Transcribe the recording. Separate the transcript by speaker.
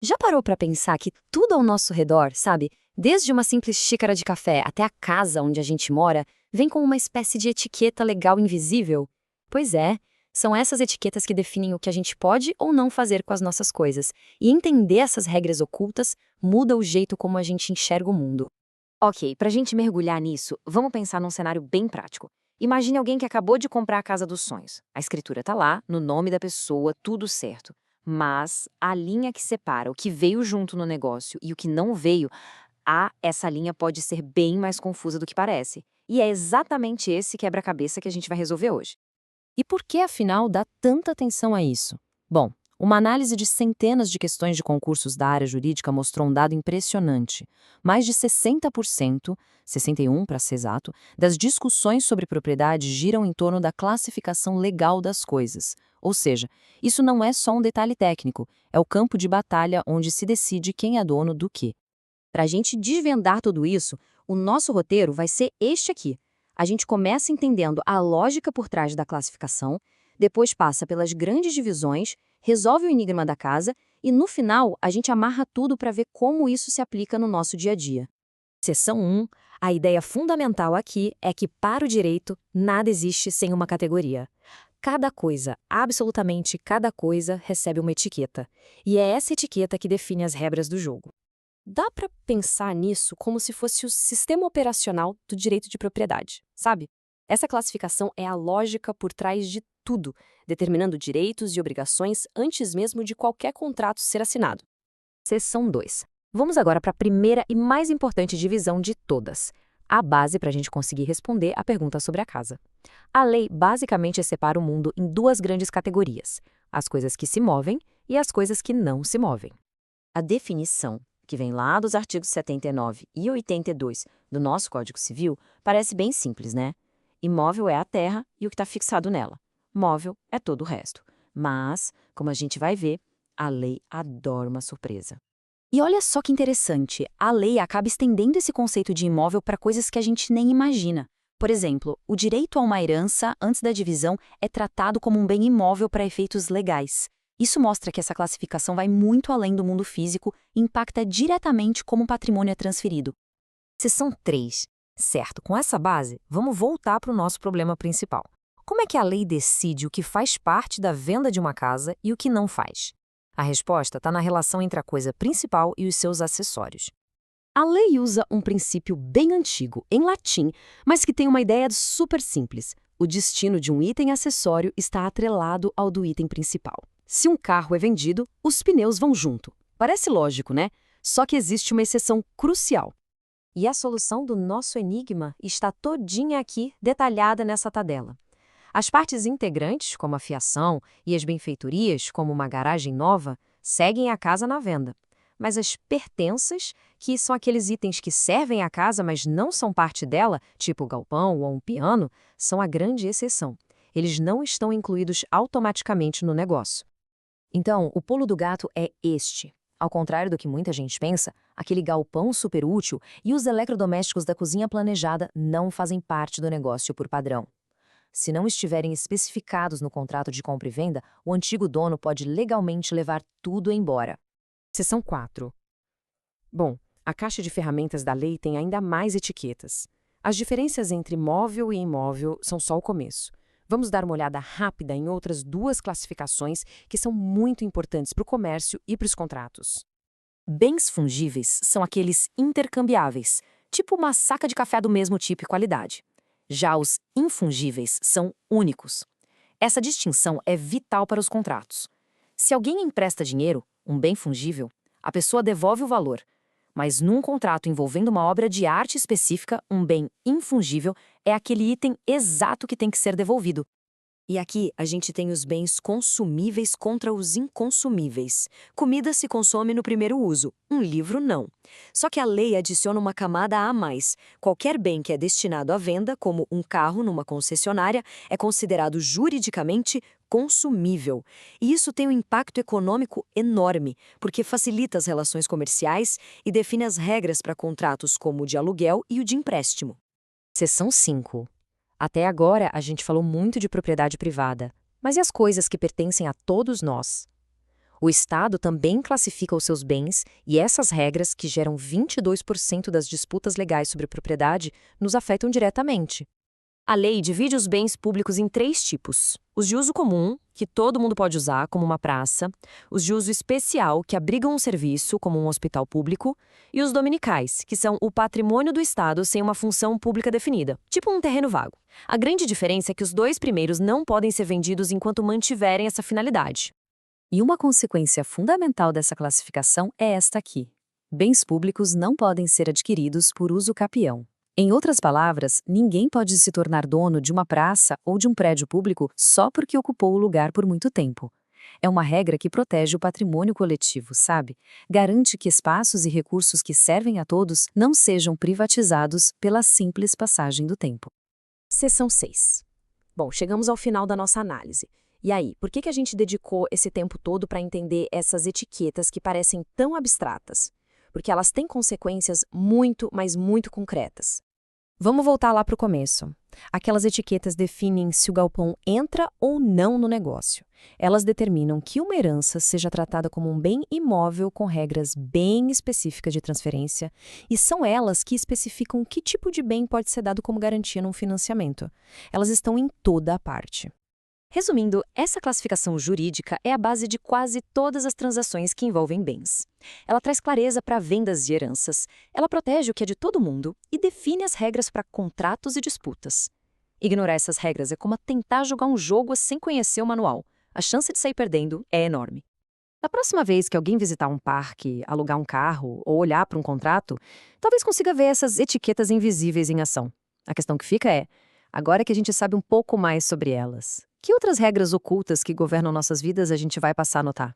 Speaker 1: Já parou para pensar que tudo ao nosso redor, sabe? Desde uma simples xícara de café até a casa onde a gente mora, vem com uma espécie de etiqueta legal invisível? Pois é, são essas etiquetas que definem o que a gente pode ou não fazer com as nossas coisas. E entender essas regras ocultas muda o jeito como a gente enxerga o mundo.
Speaker 2: Ok, para a gente mergulhar nisso, vamos pensar num cenário bem prático. Imagine alguém que acabou de comprar a casa dos sonhos. A escritura tá lá, no nome da pessoa, tudo certo. Mas a linha que separa o que veio junto no negócio e o que não veio, essa linha pode ser bem mais confusa do que parece. E é exatamente esse quebra-cabeça que a gente vai resolver hoje.
Speaker 3: E por que, afinal, dá tanta atenção a isso? Bom, uma análise de centenas de questões de concursos da área jurídica mostrou um dado impressionante. Mais de 60%, 61% para ser exato, das discussões sobre propriedade giram em torno da classificação legal das coisas. Ou seja, isso não é só um detalhe técnico, é o campo de batalha onde se decide quem é dono do quê.
Speaker 2: Para a gente desvendar tudo isso, o nosso roteiro vai ser este aqui. A gente começa entendendo a lógica por trás da classificação, depois passa pelas grandes divisões, resolve o enigma da casa e, no final, a gente amarra tudo para ver como isso se aplica no nosso dia a dia.
Speaker 3: Seção 1. A ideia fundamental aqui é que, para o direito, nada existe sem uma categoria. Cada coisa, absolutamente cada coisa, recebe uma etiqueta. E é essa etiqueta que define as regras do jogo. Dá para pensar nisso como se fosse o sistema operacional do direito de propriedade, sabe? Essa classificação é a lógica por trás de tudo, determinando direitos e obrigações antes mesmo de qualquer contrato ser assinado. Seção 2. Vamos agora para a primeira e mais importante divisão de todas, a base para a gente conseguir responder a pergunta sobre a casa. A lei basicamente separa o mundo em duas grandes categorias: as coisas que se movem e as coisas que não se movem.
Speaker 2: A definição, que vem lá dos artigos 79 e 82 do nosso Código Civil, parece bem simples, né? Imóvel é a terra e o que está fixado nela. Móvel é todo o resto. Mas, como a gente vai ver, a lei adora uma surpresa.
Speaker 3: E olha só que interessante, a lei acaba estendendo esse conceito de imóvel para coisas que a gente nem imagina. Por exemplo, o direito a uma herança antes da divisão é tratado como um bem imóvel para efeitos legais. Isso mostra que essa classificação vai muito além do mundo físico e impacta diretamente como o patrimônio é transferido. Seção 3. Certo, com essa base, vamos voltar para o nosso problema principal. Como é que a lei decide o que faz parte da venda de uma casa e o que não faz? A resposta está na relação entre a coisa principal e os seus acessórios. A lei usa um princípio bem antigo, em latim, mas que tem uma ideia super simples. O destino de um item acessório está atrelado ao do item principal. Se um carro é vendido, os pneus vão junto. Parece lógico, né? Só que existe uma exceção crucial. E a solução do nosso enigma está todinha aqui, detalhada nessa tabela. As partes integrantes, como a fiação, e as benfeitorias, como uma garagem nova, seguem a casa na venda. Mas as pertenças, que são aqueles itens que servem à casa, mas não são parte dela, tipo o galpão ou um piano, são a grande exceção. Eles não estão incluídos automaticamente no negócio. Então, o pulo do gato é este. Ao contrário do que muita gente pensa, aquele galpão super útil e os eletrodomésticos da cozinha planejada não fazem parte do negócio por padrão. Se não estiverem especificados no contrato de compra e venda, o antigo dono pode legalmente levar tudo embora. Seção 4. Bom, a caixa de ferramentas da lei tem ainda mais etiquetas. As diferenças entre móvel e imóvel são só o começo. Vamos dar uma olhada rápida em outras duas classificações que são muito importantes para o comércio e para os contratos. Bens fungíveis são aqueles intercambiáveis, tipo uma saca de café do mesmo tipo e qualidade. Já os infungíveis são únicos. Essa distinção é vital para os contratos. Se alguém empresta dinheiro, um bem fungível, a pessoa devolve o valor. Mas num contrato envolvendo uma obra de arte específica, um bem infungível é aquele item exato que tem que ser devolvido. E aqui a gente tem os bens consumíveis contra os inconsumíveis. Comida se consome no primeiro uso, um livro não. Só que a lei adiciona uma camada a mais. Qualquer bem que é destinado à venda, como um carro numa concessionária, é considerado juridicamente consumível. E isso tem um impacto econômico enorme, porque facilita as relações comerciais e define as regras para contratos como o de aluguel e o de empréstimo. Seção 5. Até agora, a gente falou muito de propriedade privada. Mas e as coisas que pertencem a todos nós?
Speaker 2: O Estado também classifica os seus bens e essas regras, que geram 22% das disputas legais sobre propriedade, nos afetam diretamente. A lei divide os bens públicos em 3 tipos: os de uso comum, que todo mundo pode usar, como uma praça; os de uso especial, que abrigam um serviço, como um hospital público; e os dominicais, que são o patrimônio do Estado sem uma função pública definida, tipo um terreno vago. A grande diferença é que os 2 primeiros não podem ser vendidos enquanto mantiverem essa finalidade.
Speaker 1: E uma consequência fundamental dessa classificação é esta aqui: bens públicos não podem ser adquiridos por uso capião. Em outras palavras, ninguém pode se tornar dono de uma praça ou de um prédio público só porque ocupou o lugar por muito tempo. É uma regra que protege o patrimônio coletivo, sabe? Garante que espaços e recursos que servem a todos não sejam privatizados pela simples passagem do tempo.
Speaker 2: Seção 6. Bom, chegamos ao final da nossa análise. E aí, por que a gente dedicou esse tempo todo para entender essas etiquetas que parecem tão abstratas? Porque elas têm consequências muito, mas muito concretas. Vamos voltar lá para o começo. Aquelas etiquetas definem se o galpão entra ou não no negócio. Elas determinam que uma herança seja tratada como um bem imóvel com regras bem específicas de transferência, e são elas que especificam que tipo de bem pode ser dado como garantia num financiamento. Elas estão em toda a parte. Resumindo, essa classificação jurídica é a base de quase todas as transações que envolvem bens. Ela traz clareza para vendas e heranças, ela protege o que é de todo mundo e define as regras para contratos e disputas. Ignorar essas regras é como tentar jogar um jogo sem conhecer o manual. A chance de sair perdendo é enorme. Da próxima vez que alguém visitar um parque, alugar um carro ou olhar para um contrato, talvez consiga ver essas etiquetas invisíveis em ação. A questão que fica é, agora que a gente sabe um pouco mais sobre elas, que outras regras ocultas que governam nossas vidas a gente vai passar a notar?